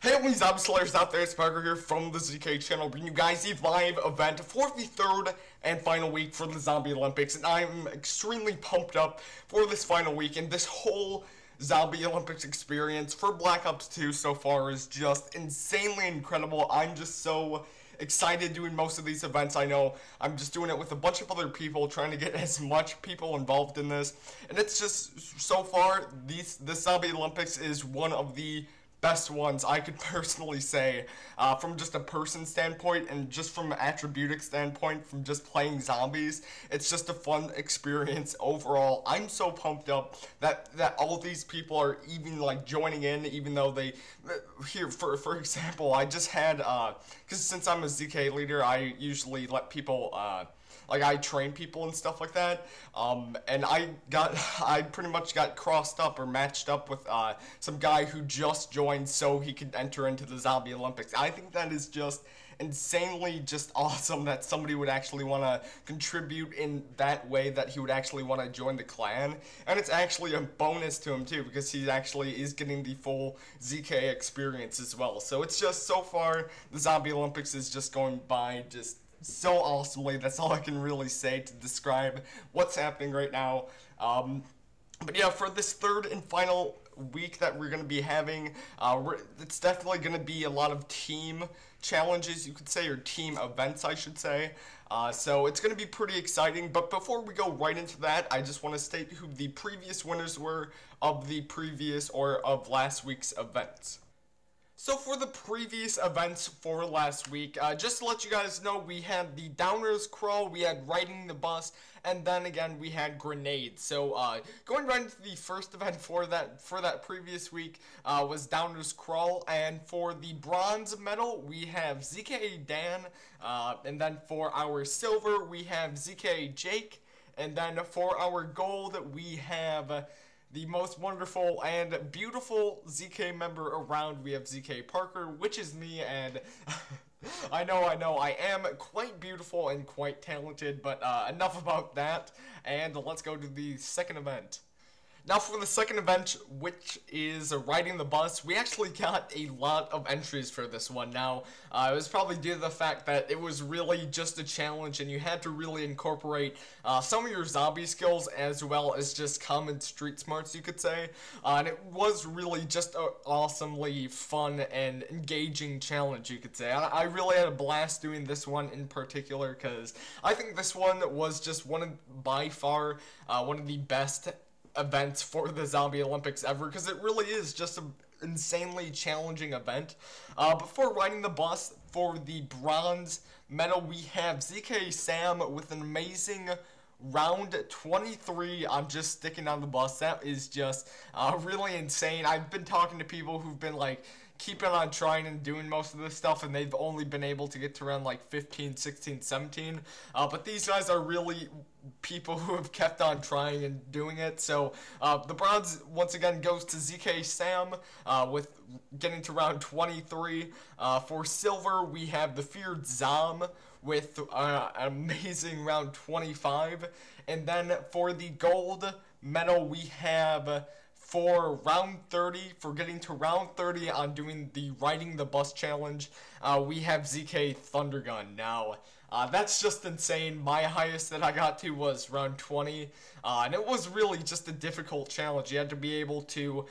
Hey all you zombie slayers out there, it's Parker here from the ZK channel, bringing you guys the live event for the third and final week for the Zombie Olympics, and I'm extremely pumped up for this final week, and this whole Zombie Olympics experience for Black Ops 2 so far is just insanely incredible. I'm just so excited doing most of these events. I know I'm just doing it with a bunch of other people, trying to get as much people involved in this, and it's just, so far, this Zombie Olympics is one of the best ones I could personally say, from just a person standpoint and just from an attributic standpoint, from just playing zombies. It's just a fun experience overall. I'm so pumped up that all these people are even like joining in, even though they here for example, I just had because since I'm a ZK leader, I usually let people like I train people and stuff like that, and I pretty much got crossed up or matched up with some guy who just joined so he could enter into the Zombie Olympics. I think that is just insanely just awesome that somebody would actually want to contribute in that way, that he would actually want to join the clan, and it's actually a bonus to him too, because he actually is getting the full ZK experience as well. So it's just, so far, the Zombie Olympics is just going by just so awesomely. That's all I can really say to describe what's happening right now. But yeah, for this third and final week that we're going to be having, it's definitely going to be a lot of team challenges, you could say, or team events, I should say. So it's going to be pretty exciting. But before we go right into that, I just want to state who the previous winners were of the previous or of last week's events. So for the previous events for last week, just to let you guys know, we had the Downers Crawl, we had Riding the Bus, and then again we had Grenades. So going right into the first event for that previous week was Downers Crawl, and for the bronze medal we have ZK Dan, and then for our silver we have ZK Jake, and then for our gold we have the most wonderful and beautiful ZK member around. We have ZK Parker, which is me, and I know, I am quite beautiful and quite talented, but enough about that, and let's go to the second event. Now for the second event, which is Riding the Bus, we actually got a lot of entries for this one. Now, it was probably due to the fact that it was really just a challenge and you had to really incorporate some of your zombie skills as well as just common street smarts, you could say. And it was really just an awesomely fun and engaging challenge, you could say. I really had a blast doing this one in particular, because I think this one was just by far one of the best events for the Zombie Olympics ever, because it really is just an insanely challenging event. Before Riding the Bus, for the bronze medal, we have ZK Sam with an amazing round 23 on just sticking on the bus. That is just really insane. I've been talking to people who've been like keeping on trying and doing most of this stuff, and they've only been able to get to around like 15, 16, 17. But these guys are really people who have kept on trying and doing it. So the bronze once again goes to ZK Sam with getting to round 23. For silver we have the Feared Zom with an amazing round 25, and then for the gold medal we have, for round 30, for getting to round 30 on doing the Riding the Bus challenge, we have ZK Thundergun. Now, that's just insane. My highest that I got to was round 20, and it was really just a difficult challenge. You had to be able to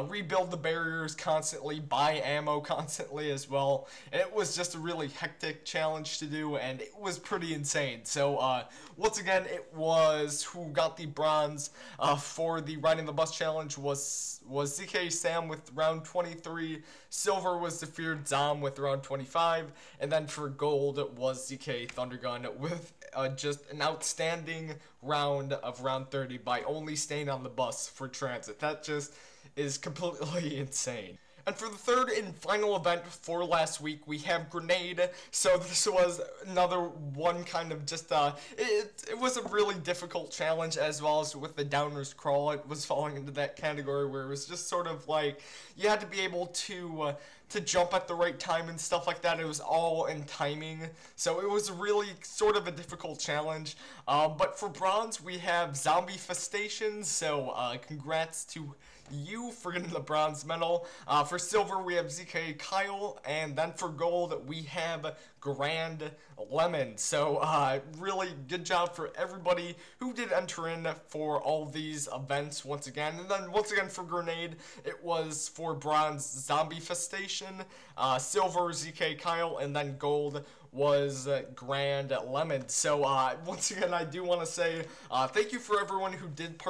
rebuild the barriers constantly, buy ammo constantly as well, and it was just a really hectic challenge to do, and it was pretty insane. So, once again, it was who got the bronze for the Riding the Bus challenge was ZK Sam with round 23, silver was the Feared Zom with round 25, and then for gold was ZK Thundergun with just an outstanding round of round 30 by only staying on the bus for transit. That just is completely insane. And for the third and final event for last week, we have Grenade. So this was another one kind of just, it was a really difficult challenge, as well as with the Downers Crawl. It was falling into that category where it was just sort of like, you had to be able to to jump at the right time and stuff like that. It was all in timing, so it was really sort of a difficult challenge. But for bronze, we have Zombie Festations, so congrats to you for getting the bronze medal. For silver, we have ZK Kyle, and then for gold, we have Grand Lemon. So really good job for everybody who did enter in for all these events once again. And then once again for grenade, it was for bronze Zombie Festation, silver ZK Kyle, and then gold was Grand Lemon. So once again, I do want to say thank you for everyone who did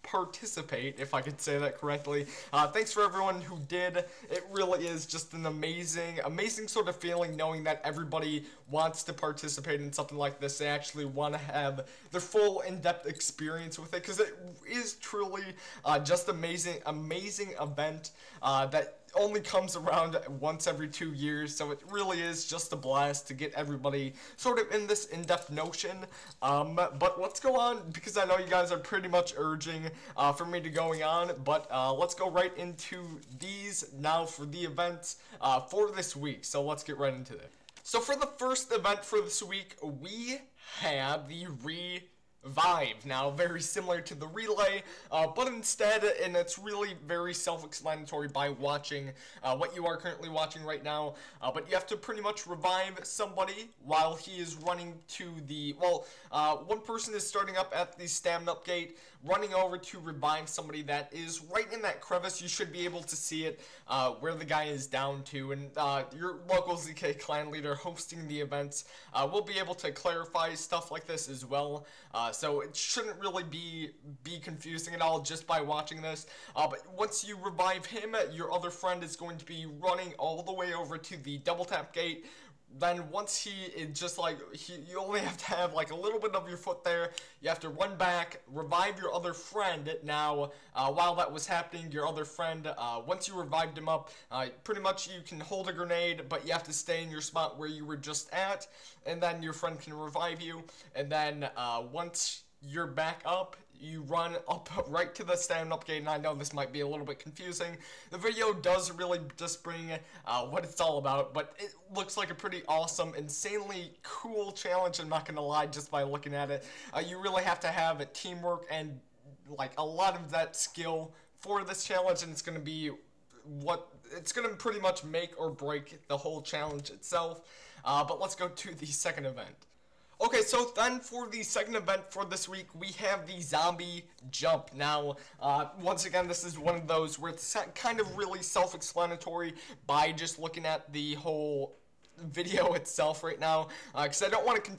participate, if I could say that correctly. Thanks for everyone who did. It really is just an amazing sort of feeling knowing that everybody wants to participate in something like this. They actually want to have their full in-depth experience with it, because it is truly just amazing event that only comes around once every 2 years, so it really is just a blast to get everybody sort of in this in-depth notion. But let's go on, because I know you guys are pretty much urging for me to going on, but let's go right into these now for the events for this week. So let's get right into it. So for the first event for this week, we have the Revive. Now, very similar to the relay, but instead, and it's really very self-explanatory by watching what you are currently watching right now, but you have to pretty much revive somebody while he is running to the, one person is starting up at the stamina up gate, running over to revive somebody that is right in that crevice. You should be able to see it where the guy is down to, and your local ZK clan leader hosting the events will be able to clarify stuff like this as well. So it shouldn't really be confusing at all just by watching this. But once you revive him, your other friend is going to be running all the way over to the double tap gate. Then once he is just like, you only have to have like a little bit of your foot there. You have to run back, revive your other friend. Now, while that was happening, your other friend, once you revived him up, pretty much you can hold a grenade, but you have to stay in your spot where you were just at, and then your friend can revive you. And then once you're back up, you run up right to the stand up gate, and I know this might be a little bit confusing. The video does really just bring what it's all about, but it looks like a pretty awesome, insanely cool challenge, I'm not gonna lie, just by looking at it. You really have to have teamwork and like a lot of that skill for this challenge, and it's gonna be it's gonna pretty much make or break the whole challenge itself. But let's go to the second event. Okay, so then for the second event for this week, we have the Zombie Jump. Now, once again, this is one of those where it's kind of really self-explanatory by just looking at the whole video itself right now, because I don't want to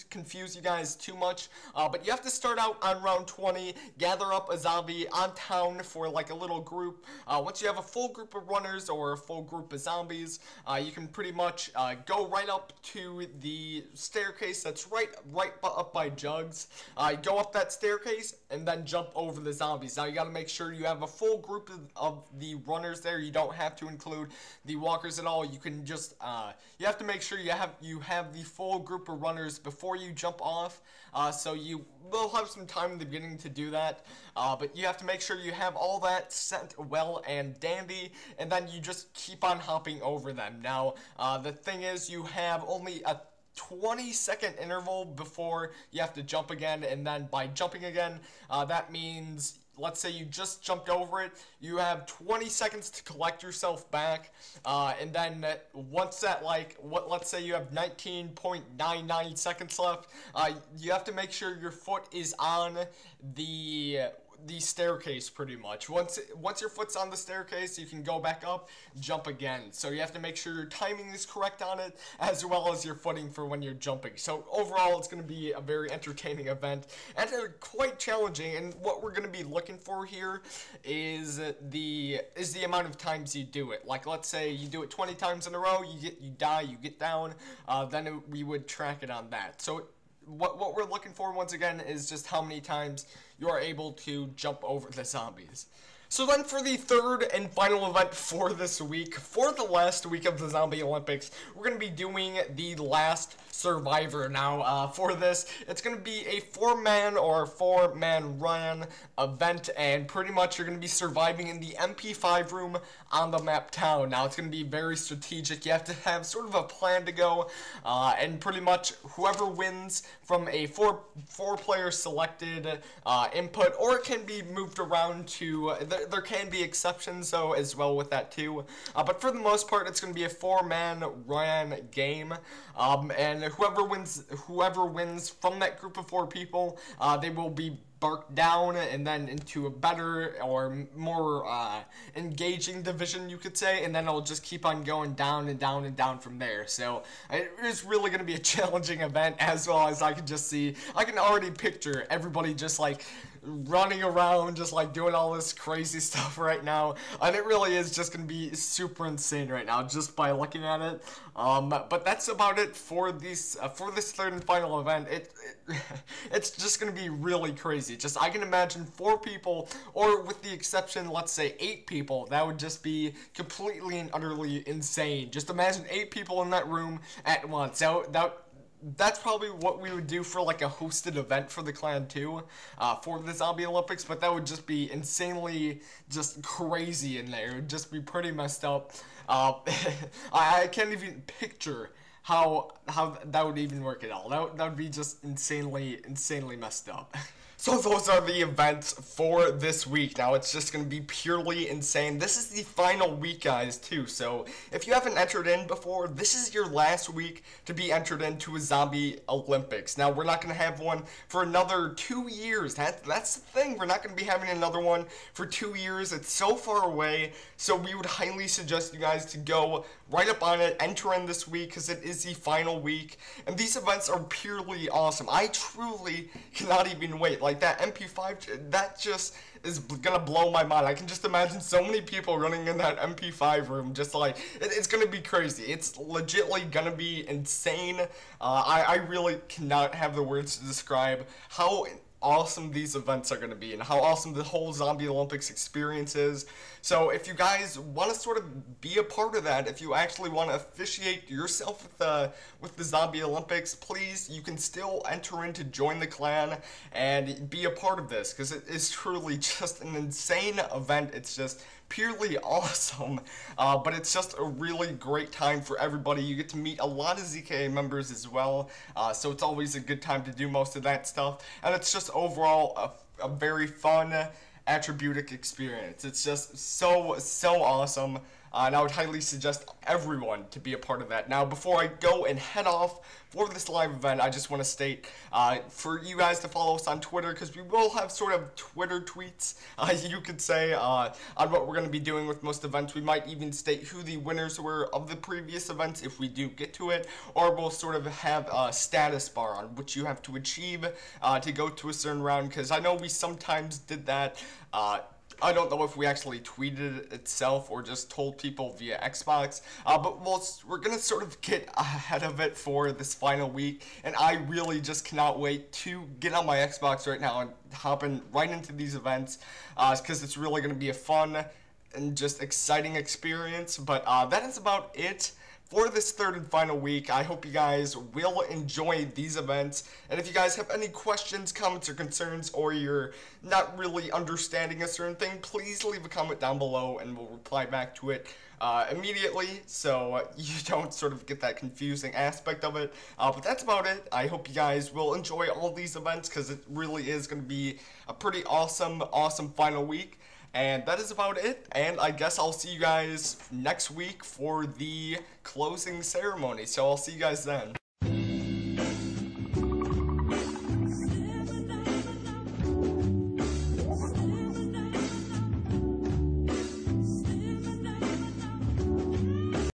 confuse you guys too much, but you have to start out on round 20, gather up a zombie on town for like a little group. Once you have a full group of runners or a full group of zombies, you can pretty much go right up to the staircase that's right up by Jugs. Go up that staircase and then jump over the zombies. Now you got to make sure you have a full group of the runners there. You don't have to include the walkers at all. You can just you have to make sure you have the full group of runners before you jump off, so you will have some time in the beginning to do that, but you have to make sure you have all that set well and dandy, and then you just keep on hopping over them. Now, the thing is, you have only a 20-second interval before you have to jump again, and then by jumping again, that means, let's say you just jumped over it, you have 20 seconds to collect yourself back, and then once that, let's say you have 19.99 seconds left, you have to make sure your foot is on the staircase pretty much. Once your foot's on the staircase, you can go back up, jump again. So you have to make sure your timing is correct on it, as well as your footing for when you're jumping. So overall, it's going to be a very entertaining event, and quite challenging, and what we're going to be looking for here is the amount of times you do it. Like, let's say you do it 20 times in a row, you die, you get down, then we would track it on that. So what we're looking for, once again, is just how many times you are able to jump over the zombies. So then for the third and final event for this week, for the last week of the Zombie Olympics, we're going to be doing the last survivor. Now, for this, it's going to be a 4-man run event, and pretty much you're going to be surviving in the MP5 room on the map Town. Now, it's going to be very strategic. You have to have sort of a plan to go, and pretty much whoever wins from a four-player selected input, or it can be moved around to, there can be exceptions though as well with that too, but for the most part it's going to be a 4-man run game, and whoever wins from that group of 4 people, they will be barked down and then into a better or more engaging division, you could say, and then it'll just keep on going down and down and down from there. So it is really going to be a challenging event, as well as I can already picture everybody just like running around, just like doing all this crazy stuff right now, and it really is just gonna be super insane right now just by looking at it. But that's about it for this third and final event. It's just gonna be really crazy. Just I can imagine 4 people, or with the exception, let's say 8 people, that would just be completely and utterly insane. Just imagine 8 people in that room at once. That's probably what we would do for like a hosted event for the clan too, for the Zombie Olympics, but that would just be insanely just crazy in there. It would just be pretty messed up. I can't even picture how that would even work at all. That would be just insanely messed up. So those are the events for this week. Now it's just going to be purely insane. This is the final week, guys, too. So if you haven't entered in before, this is your last week to be entered into a Zombie Olympics. Now we're not going to have one for another 2 years. That's the thing. We're not going to be having another one for 2 years. It's so far away. So we would highly suggest you guys to go right up on it, enter in this week, because it is the final week. And these events are purely awesome. I truly cannot even wait. Like that MP5, that just is gonna blow my mind. I can just imagine so many people running in that MP5 room, just like, it's gonna be crazy. It's legitly gonna be insane. I really cannot have the words to describe how awesome these events are going to be and how awesome the whole Zombie Olympics experience is. So if you guys want to sort of be a part of that, if you actually want to officiate yourself with the Zombie Olympics, please, you can still enter in to join the clan and be a part of this, because it is truly just an insane event. It's just purely awesome, but it's just a really great time for everybody. You get to meet a lot of ZKA members as well, so it's always a good time to do most of that stuff, and it's just overall a very fun attributic experience. It's just so awesome. And I would highly suggest everyone to be a part of that. Now, before I go and head off for this live event, I just want to state for you guys to follow us on Twitter, because we will have sort of Twitter tweets, you could say, on what we're going to be doing with most events. We might even state who the winners were of the previous events if we do get to it, or we'll sort of have a status bar on which you have to achieve to go to a certain round, because I know we sometimes did that. I don't know if we actually tweeted it itself or just told people via Xbox, but we're going to sort of get ahead of it for this final week, and I really just cannot wait to get on my Xbox right now and hopping right into these events, because it's really going to be a fun and just exciting experience. But that is about it for this third and final week. I hope you guys will enjoy these events, and if you guys have any questions, comments, or concerns, or you're not really understanding a certain thing, please leave a comment down below and we'll reply back to it immediately, so you don't sort of get that confusing aspect of it. But that's about it. I hope you guys will enjoy all these events, because it really is going to be a pretty awesome final week. And that is about it, and I guess I'll see you guys next week for the closing ceremony. So I'll see you guys then.